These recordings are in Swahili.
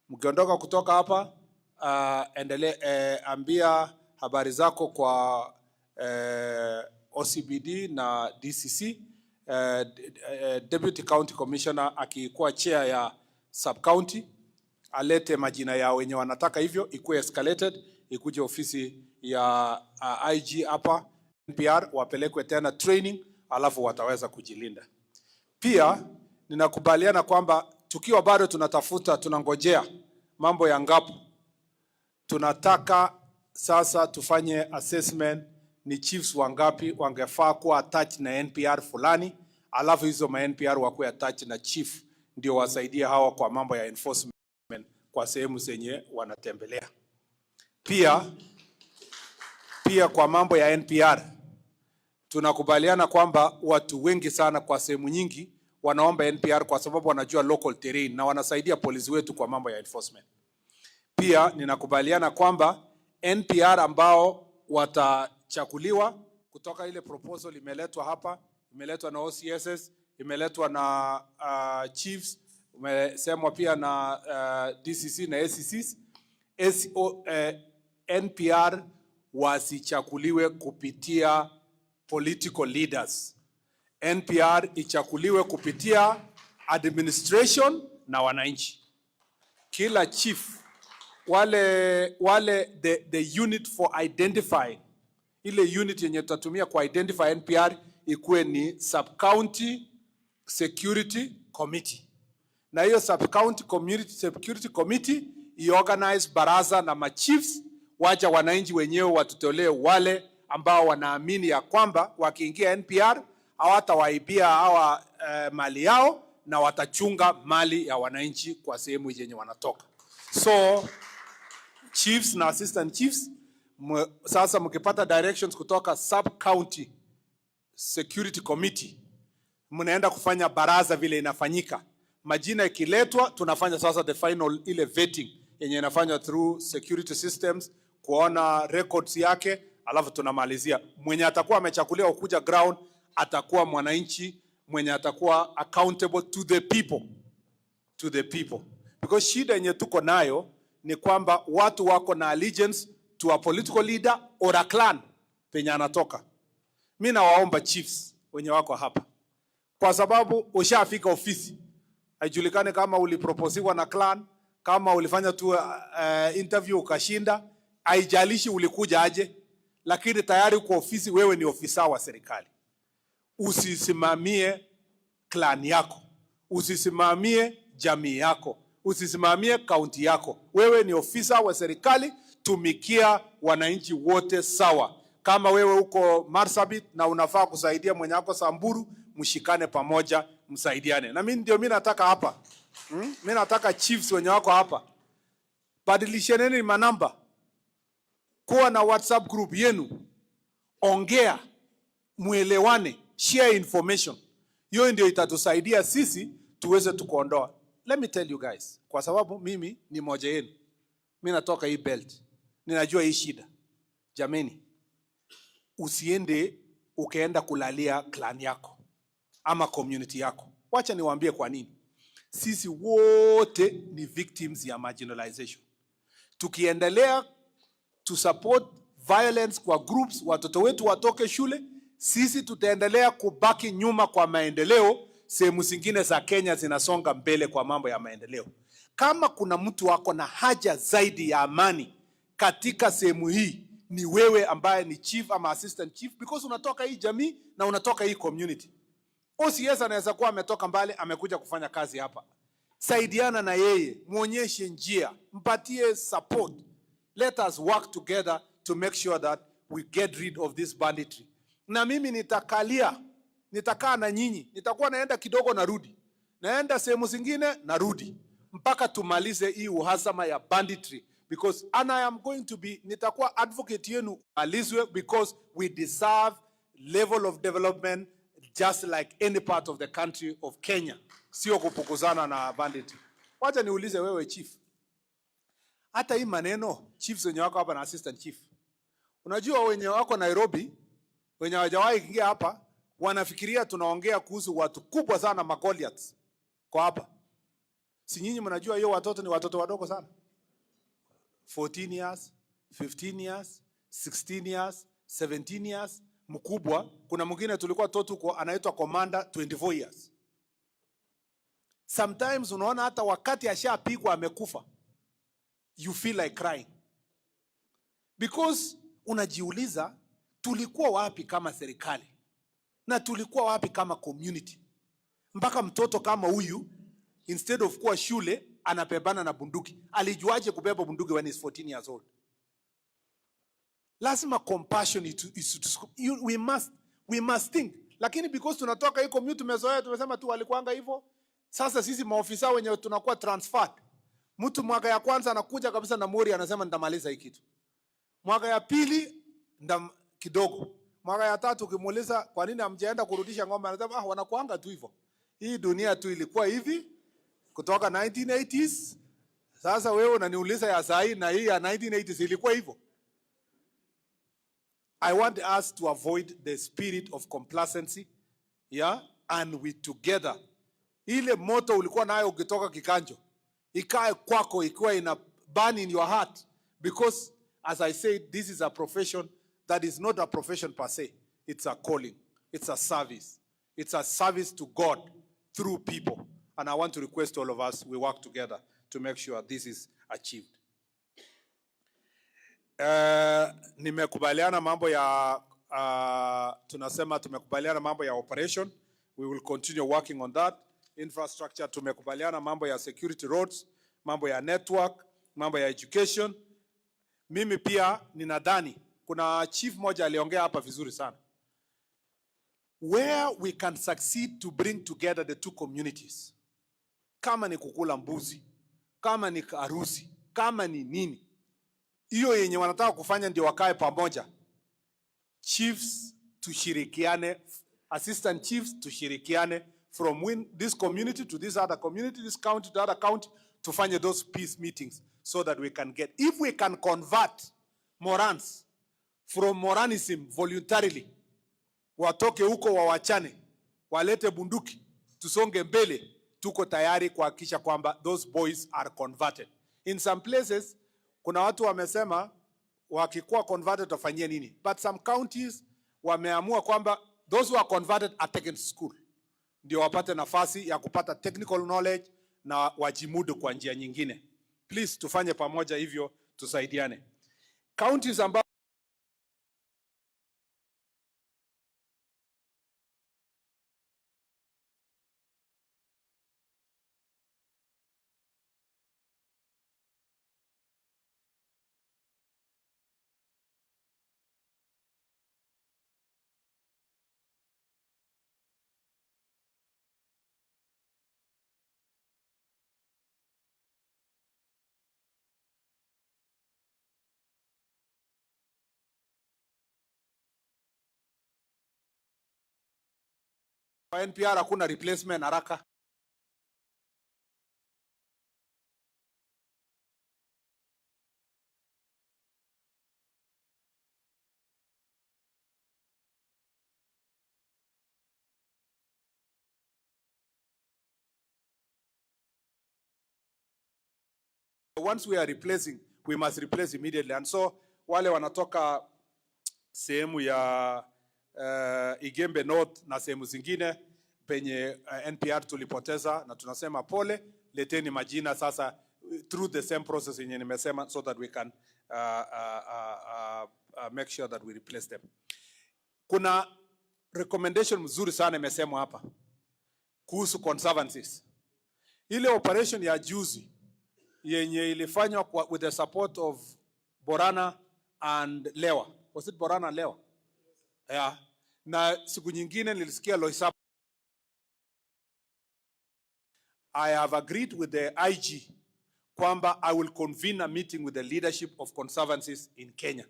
Mkiondoka kutoka hapa, ambia habari zako kwa OCBD na DCC. Deputy County Commissioner akikuwa chair ya sub county alete majina ya wenye wanataka hivyo, ikuwe escalated, ikuje ofisi ya IG hapa NPR, wapelekwe tena training, alafu wataweza kujilinda. Pia ninakubaliana kwamba tukiwa bado tunangojea mambo ya ngapu, tunataka sasa tufanye assessment ni chiefs wangapi wangefaa kuwa attached na NPR fulani, alafu hizo ma NPR wakuwe attached na chief, ndio wasaidie hawa kwa mambo ya enforcement kwa sehemu zenye wanatembelea. Pia kwa mambo ya NPR tunakubaliana kwamba watu wengi sana kwa sehemu nyingi wanaomba NPR kwa sababu wanajua local terrain na wanasaidia polisi wetu kwa mambo ya enforcement. Pia ninakubaliana kwamba NPR ambao watachakuliwa kutoka ile proposal imeletwa hapa, imeletwa na OCSS, imeletwa na chiefs, imesemwa pia na DCC na ACCs, NPR wasichakuliwe kupitia political leaders. NPR ichakuliwe kupitia administration na wananchi. Kila chief the unit for identifying, ile unit yenye tutatumia kwa identify NPR ikuwe ni sub county security committee, na hiyo sub county community security committee iorganize baraza na machiefs, wacha wananchi wenyewe watutolee wale ambao wanaamini ya kwamba wakiingia NPR hawatawaibia hawa mali yao na watachunga mali ya wananchi kwa sehemu yenye wanatoka. So chiefs na assistant chiefs, sasa mkipata directions kutoka sub county security committee, mnaenda kufanya baraza vile inafanyika. Majina ikiletwa, tunafanya sasa the final ile vetting yenye inafanywa through security systems, kuona records yake, alafu tunamalizia. Mwenye atakuwa amechakuliwa ukuja ground atakuwa mwananchi mwenye atakuwa accountable to the people. Because shida yenye tuko nayo ni kwamba watu wako na allegiance to a political leader or a clan penye anatoka. Mimi nawaomba chiefs wenye wako hapa, kwa sababu ushafika ofisi, haijulikane kama uliproposiwa na clan, kama ulifanya tu interview ukashinda, haijalishi ulikuja aje, lakini tayari kwa ofisi, wewe ni ofisa wa serikali. Usisimamie clan yako, usisimamie jamii yako, usisimamie kaunti yako. Wewe ni ofisa wa serikali, tumikia wananchi wote sawa. Kama wewe uko Marsabit na unafaa kusaidia mwenye wako Samburu, mshikane pamoja, msaidiane. Na mimi nataka hapa, mimi nataka chiefs wenye wako hapa, badilishaneni manamba, kuwa na WhatsApp group yenu, ongea, muelewane, share information. Hiyo ndio itatusaidia sisi tuweze tukuondoa. Let me tell you guys, kwa sababu mimi ni moja yenu. Mimi natoka hii belt, ninajua hii shida. Jameni, usiende ukaenda kulalia clan yako ama community yako. Wacha niwaambie kwa nini. Sisi wote ni victims ya marginalization. Tukiendelea to support violence kwa groups, watoto wetu watoke shule, sisi tutaendelea kubaki nyuma kwa maendeleo. Sehemu zingine za Kenya zinasonga mbele kwa mambo ya maendeleo. Kama kuna mtu wako na haja zaidi ya amani katika sehemu hii, ni wewe ambaye ni chief ama assistant chief, because unatoka hii jamii na unatoka hii community. OCS anaweza kuwa ametoka mbali, amekuja kufanya kazi hapa. Saidiana na yeye, muonyeshe njia, mpatie support. Let us work together to make sure that we get rid of this banditry. Na mimi nitakaa na nyinyi, nitakuwa naenda kidogo narudi, naenda sehemu zingine narudi, mpaka tumalize hii uhasama ya banditry. Because and I am going to be, nitakuwa advocate yenu alizwe, because we deserve level of development just like any part of the country of Kenya. Sio kupukuzana na banditry. Wacha niulize wewe chief, hata hii maneno chiefs wenye wako hapa na assistant chief, unajua wenye wako Nairobi, wenye hawajawahi kuingia hapa, wanafikiria tunaongea kuhusu watu kubwa sana, Goliaths kwa hapa. Si nyinyi mnajua hiyo watoto ni watoto wadogo sana. 14 years, 15 years, 16 years, 17 years, mkubwa. Kuna mwingine tulikuwa totu kwa anaitwa commander 24 years. Sometimes unaona hata wakati ashapigwa amekufa, you feel like crying. Because unajiuliza tulikuwa wapi kama serikali? Na tulikuwa wapi kama community? Mpaka mtoto kama huyu instead of kuwa shule anapebana na bunduki. Alijuaje kubeba bunduki when he's 14 years old? Lazima compassion we must think. Lakini because tunatoka hii community tumezoea, tumesema tu walikuanga hivyo. Sasa sisi maofisa wenye tunakuwa transferred. Mtu mwaka ya kwanza anakuja kabisa na mori anasema nitamaliza hii kitu. Mwaka ya pili kidogo. Mwaka ya tatu ukimuuliza kwa nini hamjaenda kurudisha ng'ombe anasema wanakuanga tu hivyo. Hii dunia tu ilikuwa hivi kutoka 1980s. Sasa wewe unaniuliza ya saa hii na hii ya 1980s ilikuwa hivyo. I want us to avoid the spirit of complacency, yeah, and we together. Ile moto ulikuwa nayo ukitoka kikanjo, ikae kwako ikiwa ina burn in your heart, because as I said, this is a profession that is not a profession per se. It's a calling. It's a service. It's a service to God through people. And I want to request all of us, we work together to make sure this is achieved. Nimekubaliana mambo ya tunasema tumekubaliana mambo ya operation. We will continue working on that. Infrastructure tumekubaliana mambo ya security roads, mambo ya network, mambo ya education. Mimi pia ninadhani kuna chief moja aliongea hapa vizuri sana. Where we can succeed to bring together the two communities. Kama ni kukula mbuzi, kama ni harusi, kama ni nini. Hiyo yenye wanataka kufanya ndio wakae pamoja. Chiefs tushirikiane, assistant chiefs tushirikiane from this community to this other community, this county to other county, tufanye those peace meetings so that we can get, if we can convert Morans from Moranism voluntarily, watoke huko wawachane, walete bunduki, tusonge mbele, tuko tayari kuhakikisha kwamba those boys are converted. In some places, kuna watu wamesema wakikuwa converted wafanyie nini? But some counties wameamua kwamba those who are converted are taken to school. Ndio wapate nafasi ya kupata technical knowledge na wajimudu kwa njia nyingine. Please tufanye pamoja hivyo, tusaidiane. Counties ambazo kwa NPR hakuna replacement haraka. Once we are replacing, we must replace immediately. And so wale wanatoka sehemu ya Igembe North na sehemu zingine penye NPR tulipoteza, na tunasema pole, leteni majina sasa through the same process yenye nimesema, so that we can make sure that we replace them. Kuna recommendation mzuri sana imesemwa hapa kuhusu conservancies. Ile operation ya juzi yenye ilifanywa with the support of Borana and Lewa. Was it Borana and Lewa? Yeah. Na siku nyingine nilisikia Loisaba. I have agreed with the IG kwamba I will convene a meeting with the leadership of conservancies in Kenya.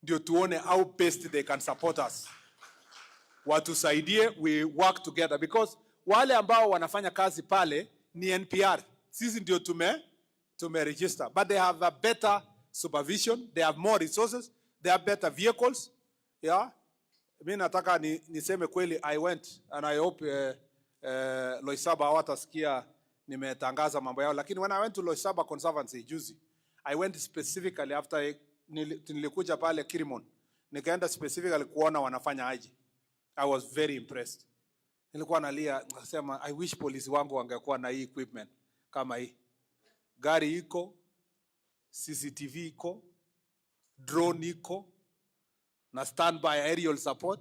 Ndio tuone how best they can support us. Watusaidie, we work together, because wale ambao wanafanya kazi pale ni NPR. Sisi ndio tume register, but they have a better supervision, they have more resources, they have better vehicles. Yeah. Mimi nataka niseme kweli, I went and I hope Loisaba hawatasikia nimetangaza mambo yao, lakini when I went to Loisaba Conservancy juzi, I went specifically after nilikuja pale Kirimon, nikaenda specifically kuona wanafanya aje. I was very impressed. Nilikuwa nalia, nasema I wish polisi wangu wangekuwa na hii equipment kama hii. Gari iko, CCTV iko, drone iko, na standby aerial support.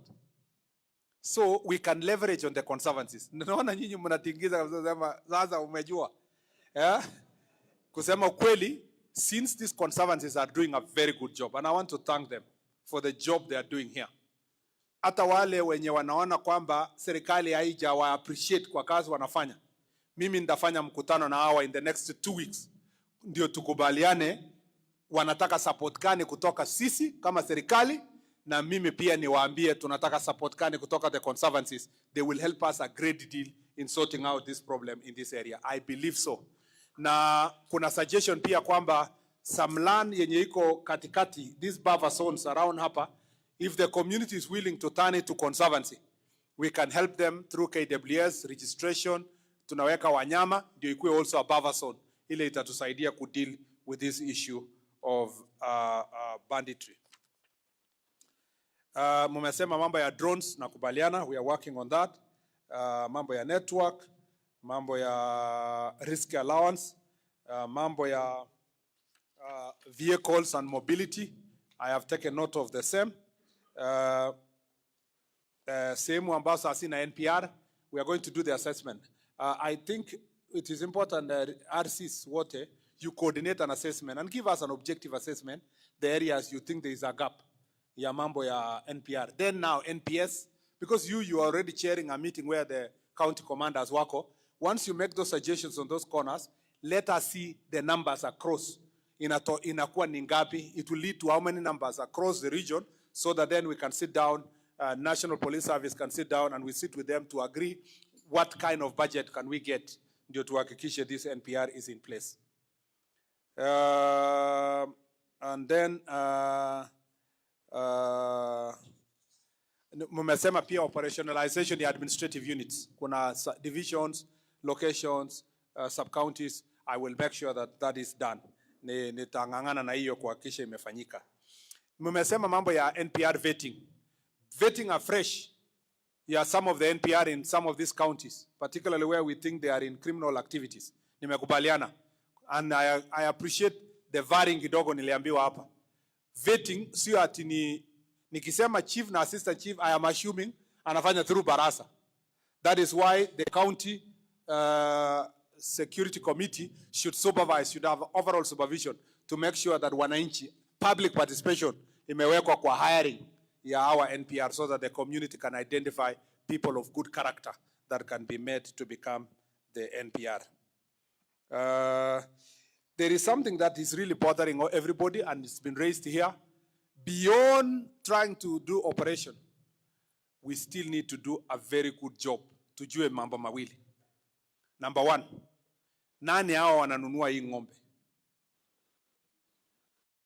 So we can leverage on the conservancies. Naona nyinyi mnatingiza kusema sasa umejua. Kusema kweli, since these conservancies are doing a very good job, and I want to thank them for the job they are doing here. Hata wale wenye wanaona kwamba serikali haija wa appreciate kwa kazi wanafanya. Mimi nitafanya mkutano na hawa in the next 2 weeks. Ndio tukubaliane wanataka support gani kutoka sisi kama serikali, na mimi pia niwaambie tunataka support gani kutoka the conservancies. They will help us a great deal in sorting out this problem in this area. I believe so. Na kuna suggestion pia kwamba some land yenye iko katikati, these buffer zones around hapa, if the community is willing to turn it to conservancy, we can help them through KWS registration. Tunaweka wanyama ndio ikuwe also a buffer zone. Ile itatusaidia ku deal with this issue of banditry. Mumesema mambo ya drones, nakubaliana, we are working on that. Mambo ya network, mambo ya risk allowance, mambo ya vehicles and mobility. I have taken note of the same. Same ambazo asina NPR, we are going to do the assessment. I think it is important that RCs wote, you coordinate an assessment and give us an objective assessment, the areas you think there is a gap. Ya mambo ya NPR. Then now NPS, because you are already chairing a meeting where the county commanders wako. Once you make those suggestions on those corners, let us see the numbers across. Inakuwa ni ngapi? It will lead to how many numbers across the region, so that then we can sit down, National Police Service can sit down and we sit with them to agree what kind of budget can we get ndio tuhakikishe this NPR is in place. And then mumesema pia operationalization ya administrative units. Kuna divisions, locations, sub-counties. I will make sure that that is done. Nitangangana na hiyo kuhakikisha imefanyika. Mumesema mambo ya NPR vetting. Vetting afresh ya some of the NPR in some of these counties, particularly where we think they are in criminal activities. Nimekubaliana. And I appreciate the varying kidogo niliambiwa hapa. Vetting sio ati nikisema chief na assistant chief, I am assuming anafanya through barasa. That is why the county security committee should supervise, should have overall supervision to make sure that wananchi, public participation imewekwa kwa hiring ya our NPR, so that the community can identify people of good character that can be made to become the NPR. There is something that is really bothering everybody, and it's been raised here. Beyond trying to do operation, we still need to do a very good job. Tujue mambo mawili. Number one, nani hao wananunua hii ng'ombe?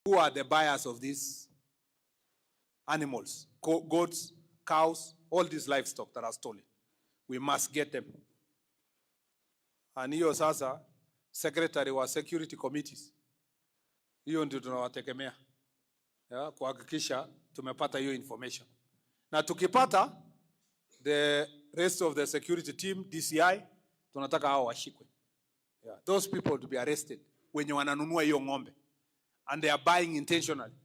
Who are the buyers of these animals? Goats, cows, all these livestock that are stolen. We must get them. And hiyo sasa, secretary wa security committees, hiyo ndio tunawategemea kuhakikisha tumepata hiyo information. Na tukipata, the rest of the security team, DCI, tunataka hao washikwe. Those people to be arrested wenye wananunua hiyo ng'ombe, and they are buying intentionally.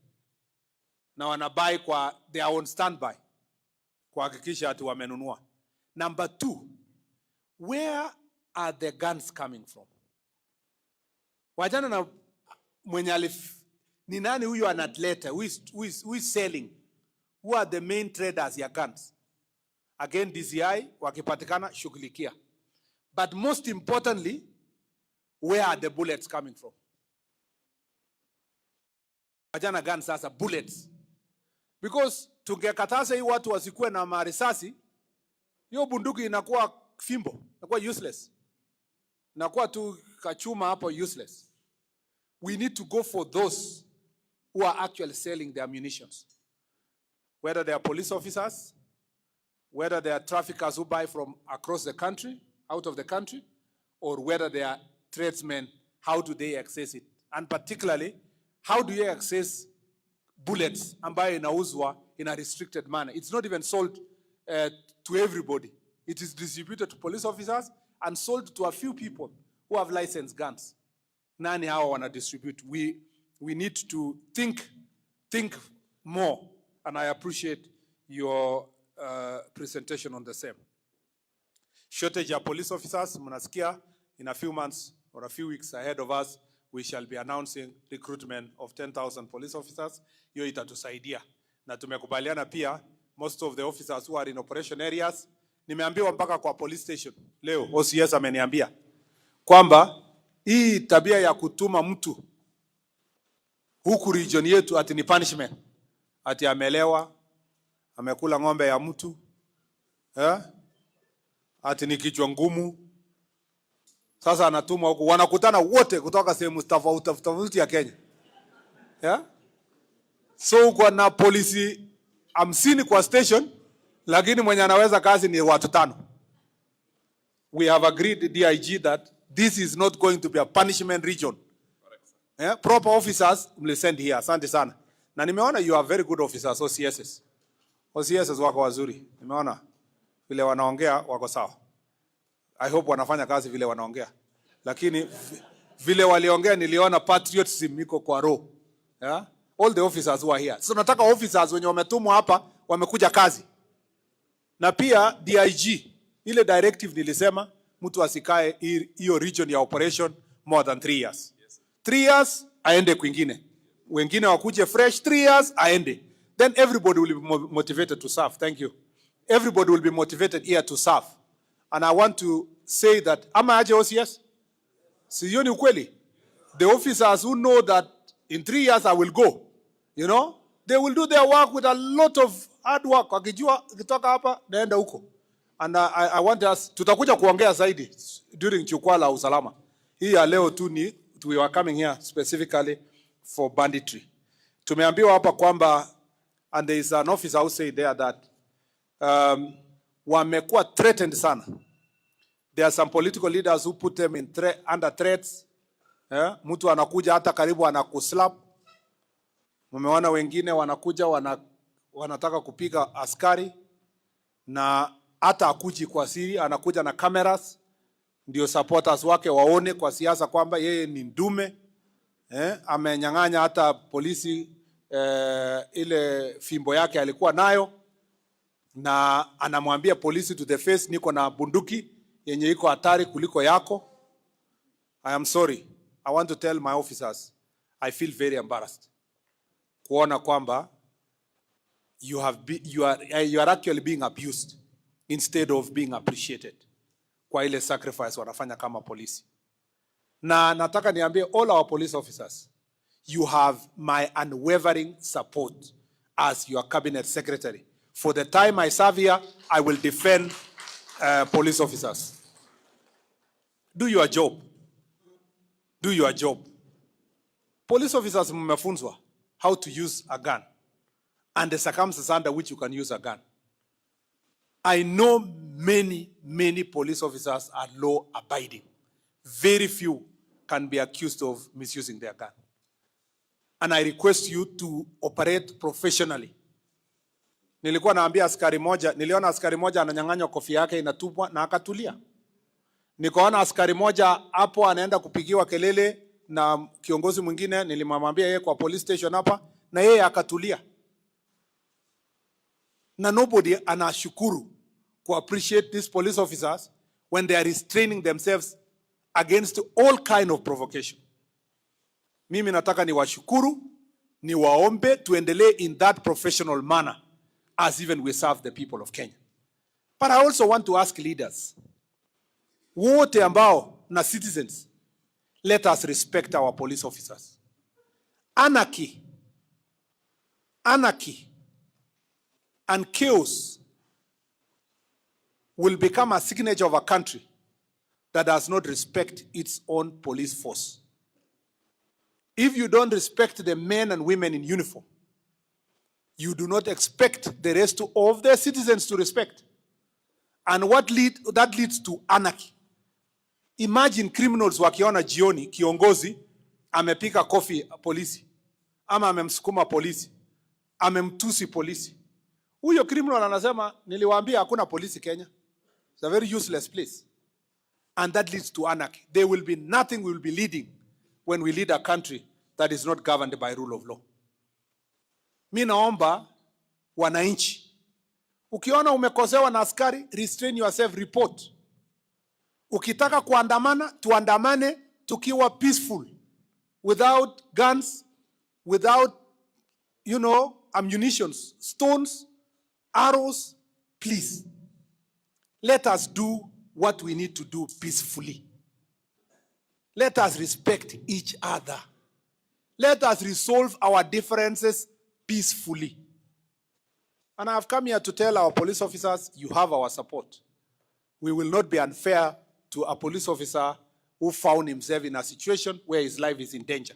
Na wanabuy kwa their own standby kuhakikisha ati wamenunua. Number two, where are the guns coming from? Wajana na mwenye ni nani huyo anatleta? Who is selling? Who are the main traders ya guns? Again, DCI wakipatikana shughulikia. But most importantly, where are the bullets coming from? Wajana guns sasa, bullets. Because tungekataza hii watu wasikuwe na marisasi, hiyo bunduki inakuwa fimbo, inakuwa useless. Inakuwa tu kachuma hapo useless. We need to go for those who are actually selling their munitions. Whether they are police officers, whether they are traffickers who buy from across the country, out of the country, or whether they are tradesmen, how do they access it? And particularly, how do you access bullets ambayo inauzwa in a restricted manner? It's not even sold to everybody. It is distributed to police officers and sold to a few people who have licensed guns. Nani hawa wana distribute? We need to think more, and I appreciate your presentation on the same. Shortage of police officers, mnasikia, in a few months or a few weeks ahead of us, we shall be announcing recruitment of 10,000 police officers. Hiyo itatusaidia. Na tumekubaliana pia, most of the officers who are in operation areas, nimeambiwa mpaka kwa police station leo, OCS ameniambia kwamba hii tabia ya kutuma mtu huku region yetu ati ni punishment, ati amelewa, amekula ng'ombe ya mtu, ati ni kichwa ngumu. Sasa anatumwa huku, wanakutana wote kutoka sehemu tofauti ya Kenya. So uko na polisi 50 kwa station, lakini mwenye anaweza kazi ni watu 5. We have agreed, DIG, that this is not going to be a punishment region. Proper officers will send here. Asante sana. Na nimeona you are very good officers, OCSs. OCSs wako wazuri. Nimeona vile wanaongea wako sawa. I hope wanafanya kazi vile wanaongea. Lakini vile waliongea niliona patriotism iko kwa roho. All the officers who are here. So nataka officers wenye wametumwa hapa wamekuja kazi. Na pia DIG, ile directive nilisema mtu asikae hiyo region ya operation more than 3 years. 3 years aende kwingine. Wengine wakuje fresh 3 years aende. Then everybody will be motivated to serve. Thank you. Everybody will be motivated here to serve. And I want to say that, ama aje OCS? Siyoni ukweli? The officers who know that in 3 years I will go, you know, they will do their work with a lot of hard work. Wakijua kitoka hapa naenda huko. And I want us, tutakuja kuongea zaidi during jukwaa la usalama. Hii ya leo tu ni, we are coming here specifically for banditry. Tumeambiwa hapa kwamba, and there is an officer who said there that wamekuwa threatened sana. There are some political leaders who put them in under threats. Mtu anakuja hata karibu anakuslap. Mumeona wengine wanakuja wanataka kupiga askari, na hata akuji kwa siri, anakuja na cameras ndio supporters wake waone kwa siasa kwamba yeye ni ndume. Amenyang'anya hata polisi ile fimbo yake alikuwa nayo, na anamwambia polisi to the face, niko na bunduki yenye iko hatari kuliko yako. I am sorry. I want to tell my officers, I feel very embarrassed kuona kwamba you are actually being abused instead of being appreciated kwa ile sacrifice wanafanya kama polisi. Na nataka niambie all our police officers, you have my unwavering support as your cabinet secretary. For the time I serve here, I will defend police officers. Do your job. Do your job. Police officers mmefunzwa how to use a gun and the circumstances under which you can use a gun. I know many police officers are law abiding. Very few can be accused of misusing their gun. And I request you to operate professionally. Niliona askari moja ananyang'anywa kofia yake inatupwa na akatulia. Nikaona askari moja hapo anaenda kupigiwa kelele na kiongozi mwingine, nilimwambia yeye kwa police station hapa, na yeye akatulia. Na nobody anashukuru ku appreciate these police officers when they are restraining themselves against all kind of provocation. Mimi nataka niwashukuru, niwaombe tuendelee in that professional manner as even we serve the people of Kenya. But I also want to ask leaders, wote ambao na citizens, let us respect our police officers. Anarchy and chaos will become a signature of a country that does not respect its own police force. If you don't respect the men and women in uniform, you do not expect the rest of the citizens to respect. And that leads to anarchy. Imagine criminals wakiona jioni kiongozi amepika coffee polisi, ama amemsukuma polisi, amemtusi polisi. Huyo criminal anasema niliwaambia hakuna polisi Kenya. It's a very useless place. And that leads to anarchy. There will be nothing we will be leading when we lead a country that is not governed by rule of law. Mimi naomba wananchi, ukiona umekosewa na askari, restrain yourself, report. Ukitaka kuandamana, tuandamane tukiwa peaceful, without guns, without, ammunitions, stones, arrows. Please, let us do what we need to do peacefully. Let us respect each other. Let us resolve our differences peacefully. And I have come here to tell our police officers, you have our support. We will not be unfair to a police officer who found himself in a situation where his life is in danger,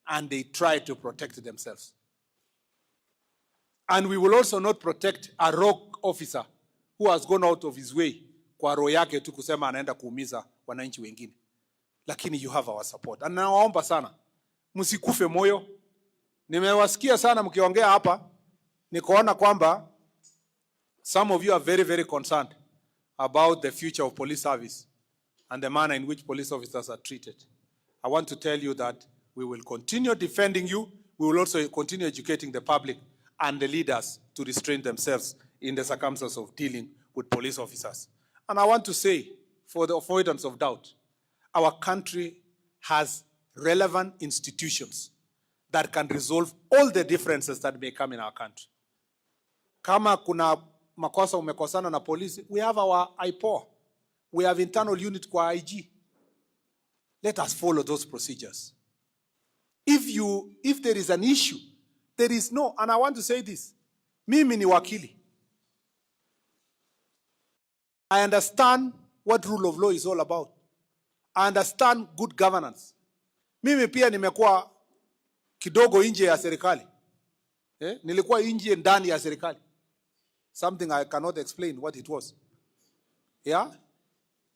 and they try to protect themselves. And we will also not protect a rogue officer who has gone out of his way kwa roho yake tu kusema anaenda kuumiza wananchi wengine. Lakini you have our support. And nawaomba sana, msikufe moyo. Nimewasikia sana mkiongea hapa, nikaona kwamba some of you are very, very concerned about the future of police service and the manner in which police officers are treated. I want to tell you that we will continue defending you. We will also continue educating the public and the leaders to restrain themselves in the circumstances of dealing with police officers. And I want to say, for the avoidance of doubt, our country has relevant institutions that can resolve all the differences that may come in our country. Kama kuna makosa umekosana na polisi, we have our IPOA. We have internal unit kwa IG. Let us follow those procedures. If there is an issue, there is no, and I want to say this, mimi ni wakili. I understand what rule of law is all about. I understand good governance. Mimi pia nimekuwa kidogo nje ya serikali. Nilikuwa nje ndani ya serikali. Something I cannot explain what it was. Yeah?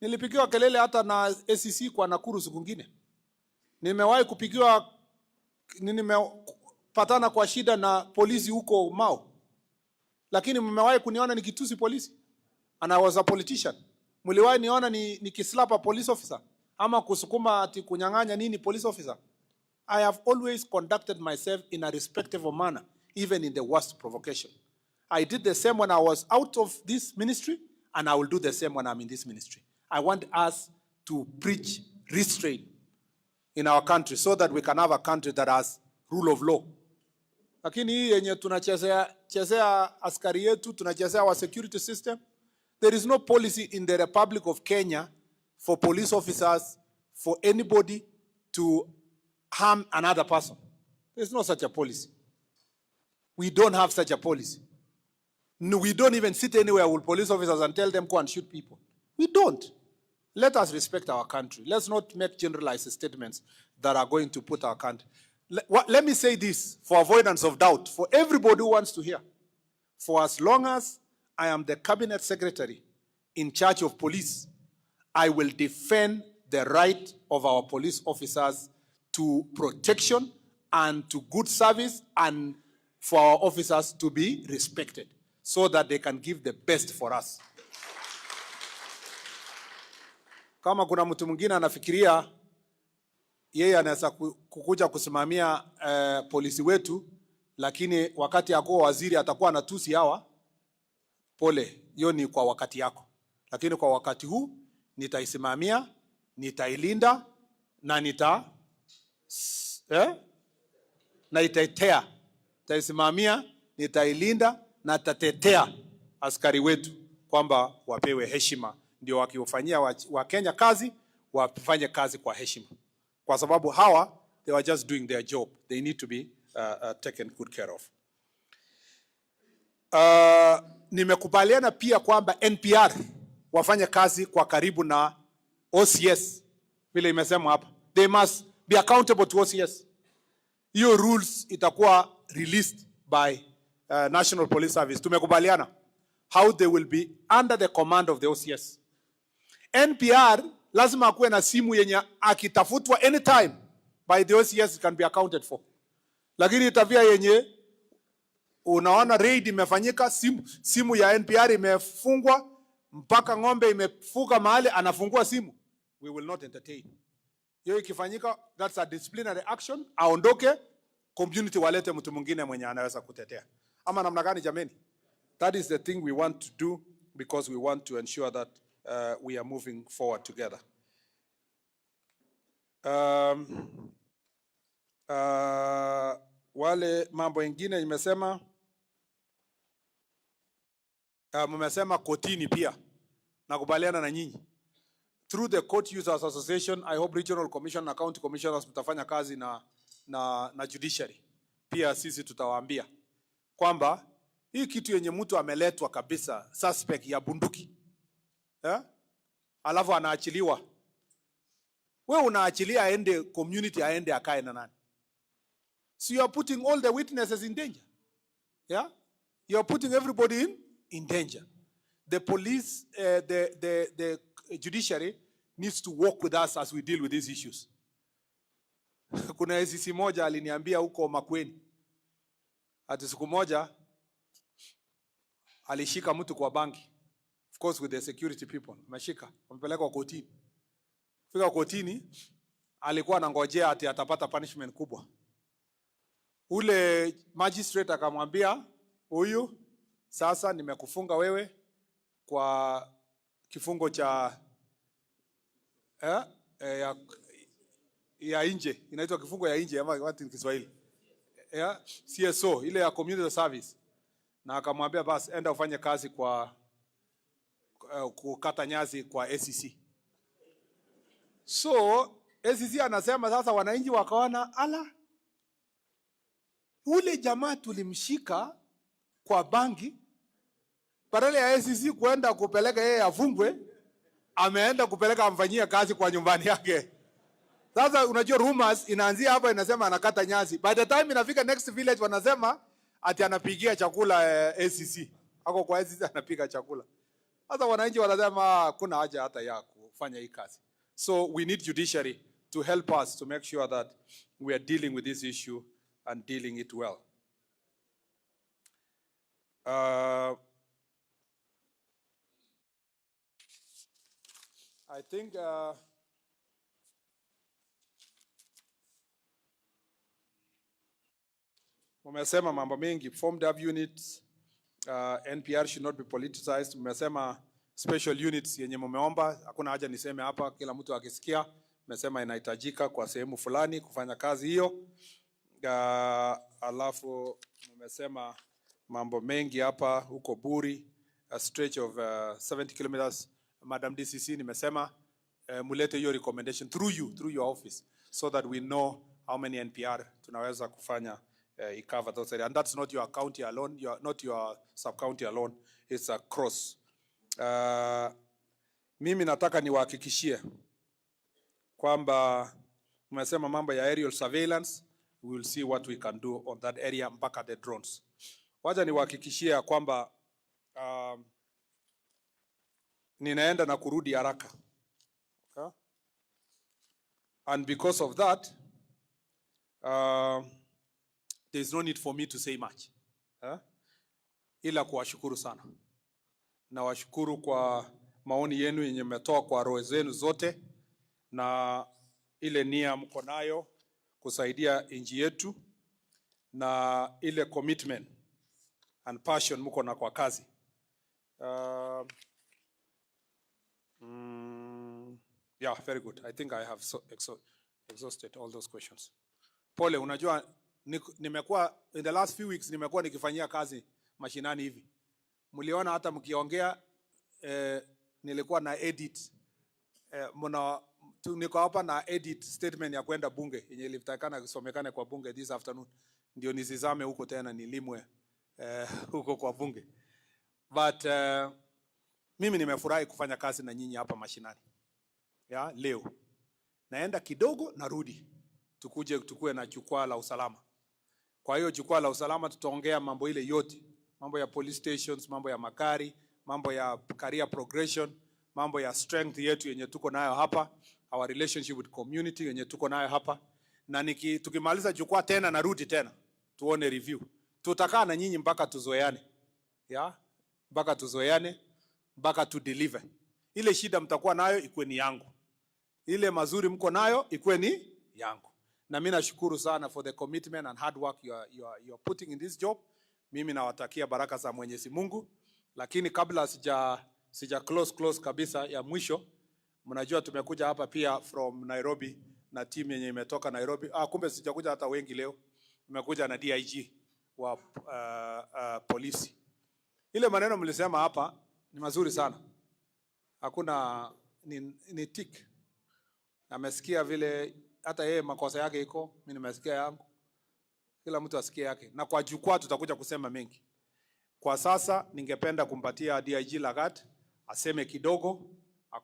Nilipigiwa kelele hata na SEC kwa Nakuru siku nyingine. Nimepatana kwa shida na polisi huko Mau. Lakini mmewahi kuniona nikitusi polisi? And I was a politician. Mliwahi niona nikislap a police officer? Ama kusukuma ati kunyang'anya nini police officer? I have always conducted myself in a respectable manner, even in the worst provocation. I did the same when I was out of this ministry, and I will do the same when I'm in this ministry. I want us to preach restraint in our country so that we can have a country that has rule of law. Lakini hii yenye tunachezea askari yetu, tunachezea our security system. There is no policy in the Republic of Kenya for police officers, for anybody to harm another person. There's no such a policy. We don't have such a policy. No, we don't even sit anywhere with police officers and tell them go and shoot people. We don't. Let us respect our country. Let's not make generalized statements that are going to put our country. Let me say this for avoidance of doubt, for everybody who wants to hear. For as long as I am the cabinet secretary in charge of police, I will defend the right of our police officers to protection and to good service, and for our officers to be respected so that they can give the best for us. Kama kuna mtu mwingine anafikiria yeye anaweza kukuja kusimamia polisi wetu, lakini wakati akuwa waziri atakuwa anatusi hawa, pole, hiyo ni kwa wakati yako. Lakini kwa wakati huu nitaisimamia, nitailinda na nitaitetea. Nitaisimamia, nitailinda na tatetea askari wetu kwamba wapewe heshima, ndio wakiufanyia wa Kenya kazi wafanye kazi kwa heshima. Kwa sababu hawa, they were just doing their job. They need to be taken good care of. Nimekubaliana pia kwamba NPR wafanye kazi kwa karibu na OCS. Vile imesema hapa, they must be accountable to OCS. Hiyo rules itakuwa released by National Police Service. Tumekubaliana how they will be under the command of the OCS. NPR lazima akuwe na simu yenye akitafutwa anytime by the OCS it can be accounted for. Lakini tabia yenye unaona raid imefanyika, simu ya NPR imefungwa, mpaka ng'ombe imefuka mahali anafungua simu, we will not entertain. Hiyo ikifanyika, that's a disciplinary action. Aondoke, community walete mtu mwingine mwenye anaweza kutetea. Ama namna gani jameni? That is the thing we want to do because we want to ensure that we are moving forward together. Wale mambo ingine nimesema, mmesema kotini pia. Nakubaliana na nyinyi. Through the Court Users Association, I hope Regional Commission na County Commissioners mtafanya kazi na judiciary. Pia sisi tutawaambia kwamba hii kitu yenye mtu ameletwa kabisa, suspect ya bunduki, alafu anaachiliwa. Wewe unaachilia aende community, aende akae na nani? So you are putting all the witnesses in danger. Yeah? You are putting everybody in danger. The police, the judiciary needs to work with us as we deal with these issues. Kuna SCC moja aliniambia huko Makueni, ati siku moja alishika mtu kwa banki, of course with the security people, ameshika, wamepeleka kotini. Fika kotini, alikuwa anangojea ati atapata punishment kubwa. Ule magistrate akamwambia, huyu sasa nimekufunga wewe kwa kifungo cha ya nje, inaitwa kifungo ya nje ama what in Kiswahili, CSO, ile ya community service. Na akamwambia basi enda ufanye kazi kwa kukata nyasi kwa SCC. So SCC anasema sasa wananchi wakaona, ala, ule jamaa tulimshika kwa bangi, badala ya SCC kuenda kupeleka yeye afungwe, ameenda kupeleka amfanyie kazi kwa nyumbani yake. Sasa unajua rumors inaanzia hapa, inasema anakata nyasi. By the time inafika next village wanasema ati anapigia chakula SCC. Ako kwa SCC anapiga chakula. Sasa wananchi wanasema kuna haja hata ya kufanya hii kazi. So we need judiciary to help us to make sure that we are dealing with this issue and dealing it well. I think umesema mambo mengi. Formed up units, NPR should not be politicized. Umesema special units yenye mumeomba, hakuna haja niseme hapa, kila mtu akisikia. Umesema inahitajika kwa sehemu fulani kufanya kazi hiyo. Alafu umesema mambo mengi hapa huko Buri, a stretch of 70 kilometers. Madam DCC, nimesema mulete hiyo recommendation through your office, so that we know how many NPR tunaweza kufanya cover those areas. And that's not your county alone, not your sub-county alone, it's across. Mimi nataka niwahakikishie kwamba umesema mambo ya aerial surveillance, we will see what we can do on that area mpaka the drones. Wacha niwahakikishie kwamba ninaenda na kurudi haraka. Okay? And because of that, there is no need for me to say much. Ila kuwashukuru sana. Na washukuru kwa maoni yenu yenye mmetoa kwa roho zenu zote, na ile nia mko nayo kusaidia nchi yetu, na ile commitment and passion mko na kwa kazi. Yeah, very good. I think I have exhausted all those questions. Pole, unajua nimekuwa in the last few weeks nimekuwa nikifanyia kazi mashinani hivi. Mliona hata mkiongea nilikuwa na edit niko hapa na edit statement ya kwenda bunge yenye ilitakana kusomekane kwa bunge this afternoon, ndio nisizame huko tena nilimwe huko kwa bunge. But mimi nimefurahi kufanya kazi na nyinyi hapa mashinani. Ya leo naenda kidogo narudi, tukue na jukwaa la usalama. Kwa hiyo jukwaa la usalama tutaongea mambo ile yote, mambo ya police stations, mambo ya magari, mambo ya career progression, mambo ya strength yetu yenye tuko nayo hapa, our relationship with community yenye tuko nayo hapa, na tukimaliza jukwaa tena narudi tena tuone review. Tutakaa na nyinyi mpaka tuzoeane. Mpaka tuzoeane, mpaka tu deliver. Ile shida mtakuwa nayo ikuwe ni yangu. Ile mazuri mko nayo ikuwe ni yangu. Na mimi nashukuru sana for the commitment and hard work you are putting in this job. Mimi nawatakia baraka za Mwenyezi Mungu. Lakini kabla sija close kabisa ya mwisho, mnajua tumekuja hapa pia from Nairobi na team yenye imetoka Nairobi. Kumbe sijakuja hata wengi leo. Nimekuja na DIG wa polisi. Ile maneno mlisema hapa ni mazuri sana. Hakuna ni tick. Amesikia vile hata yeye makosa yake iko, mimi nimesikia yangu. Kila mtu asikie yake. Na kwa jukwaa tutakuja kusema mengi. Kwa sasa ningependa kumpatia DIG Lagat aseme kidogo,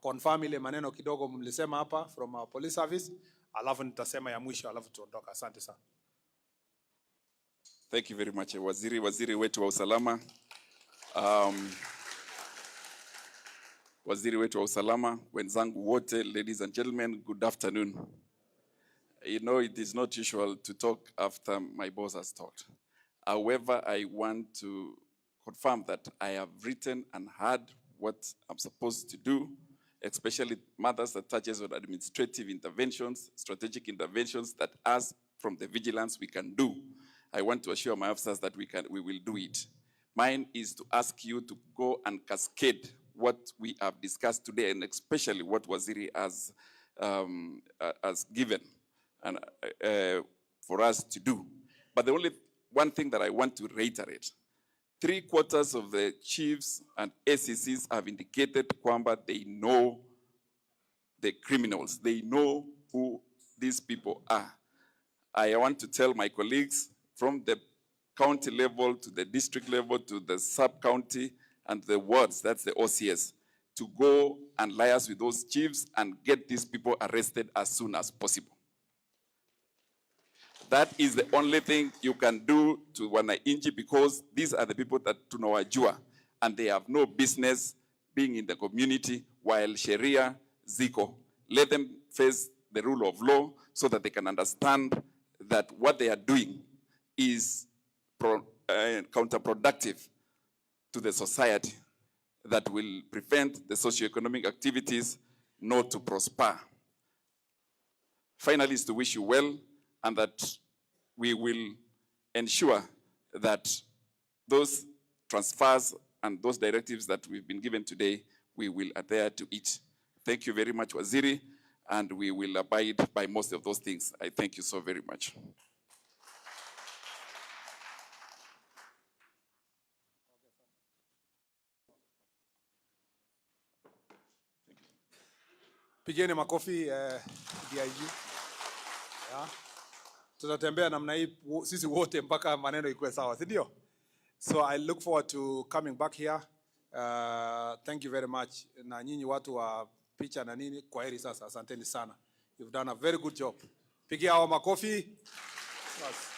confirm ile maneno kidogo mlisema hapa from our police service, alafu nitasema ya mwisho alafu tuondoka. Asante sana. Thank you very much waziri wetu wa usalama. Waziri wetu wa usalama, wenzangu wote, ladies and gentlemen, good afternoon. You know, it is not usual to talk after my boss has talked. However, I want to confirm that I have written and heard what I'm supposed to do, especially matters that touches on administrative interventions, strategic interventions that us from the vigilance we can do. I want to assure my officers that we will do it. Mine is to ask you to go and cascade what we have discussed today, and especially what Waziri has given and for us to do. But the only one thing that I want to reiterate, 3/4 of the chiefs and ACCs have indicated kwamba they know the criminals. They know who these people are. I want to tell my colleagues from the county level to the district level to the sub-county and the wards, that's the OCS, to go and liaise with those chiefs and get these people arrested as soon as possible. That is the only thing you can do to wananchi, because these are the people that tunawajua and they have no business being in the community while Sharia ziko. Let them face the rule of law so that they can understand that what they are doing is counterproductive to the society, that will prevent the socio-economic activities not to prosper. Finally, is to wish you well, and that we will ensure that those transfers and those directives that we've been given today, we will adhere to it. Thank you very much, Waziri, and we will abide by most of those things. I thank you so very much. Pigeni makofi DIG. Tutatembea namna hii sisi wote mpaka maneno ikuwe sawa, si ndio? So I look forward to coming back here. Thank you very much. Na nyinyi watu wa picha na nini, kwaheri sasa. Asanteni sana. You've done a very good job. Pigia hao makofi. Yes.